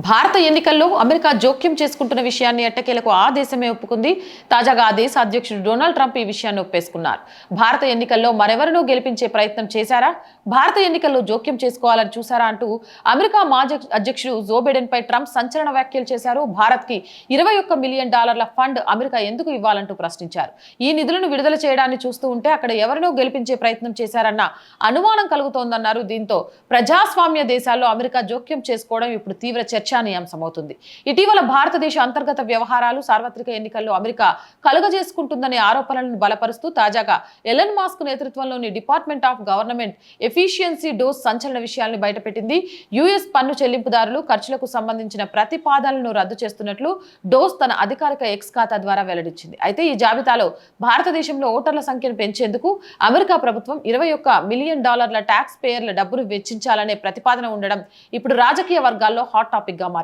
భారత ఎన్నికల్లో అమెరికా జోక్యం చేసుకుంటున్న విషయాన్ని ఎట్టకేలకు ఆ దేశమే ఒప్పుకుంది. తాజాగా ఆ దేశ అధ్యక్షుడు డొనాల్డ్ ట్రంప్ ఈ విషయాన్ని ఒప్పేసుకున్నారు. భారత ఎన్నికల్లో మరెవరినో గెలిపించే ప్రయత్నం చేశారా, భారత ఎన్నికల్లో జోక్యం చేసుకోవాలని చూశారా అంటూ అమెరికా మాజీ అధ్యక్షుడు జో బైడెన్ పై ట్రంప్ సంచలన వ్యాఖ్యలు చేశారు. భారత్ కి $21 మిలియన్ ఫండ్ అమెరికా ఎందుకు ఇవ్వాలంటూ ప్రశ్నించారు. ఈ నిధులను విడుదల చేయడాన్ని చూస్తూ ఉంటే అక్కడ ఎవరినో గెలిపించే ప్రయత్నం చేశారన్న అనుమానం కలుగుతోందన్నారు. దీంతో ప్రజాస్వామ్య దేశాల్లో అమెరికా జోక్యం చేసుకోవడం ఇప్పుడు తీవ్ర చర్చానీయాంశమవుతుంది. ఇటీవల భారతదేశ అంతర్గత వ్యవహారాలు, సార్వత్రిక ఎన్నికల్లో అమెరికా కలుగజేసుకుంటుందనే ఆరోపణలను బలపరుస్తూ తాజాగా ఎలన్ మాస్క్ నేతృత్వంలోని department of government efficiency dose సంచలన విషయాలను బయటపెట్టింది. యుఎస్ పన్ను చెల్లింపుదారులు ఖర్చులకు సంబంధించిన ప్రతిపాదనలను రద్దు చేస్తున్నట్లు డోస్ తన అధికారిక ఎక్స్ ఖాతా ద్వారా వెల్లడించింది. అయితే ఈ జాబితాలో భారతదేశంలో ఓటర్ల సంఖ్యను పెంచేందుకు అమెరికా ప్రభుత్వం $21 మిలియన్ ట్యాక్స్ పేయర్ల డబ్బును వెచ్చించాలనే ప్రతిపాదన ఉండడం ఇప్పుడు రాజకీయ వర్గాల్లో హాట్ టాపిక్ గా మారింది.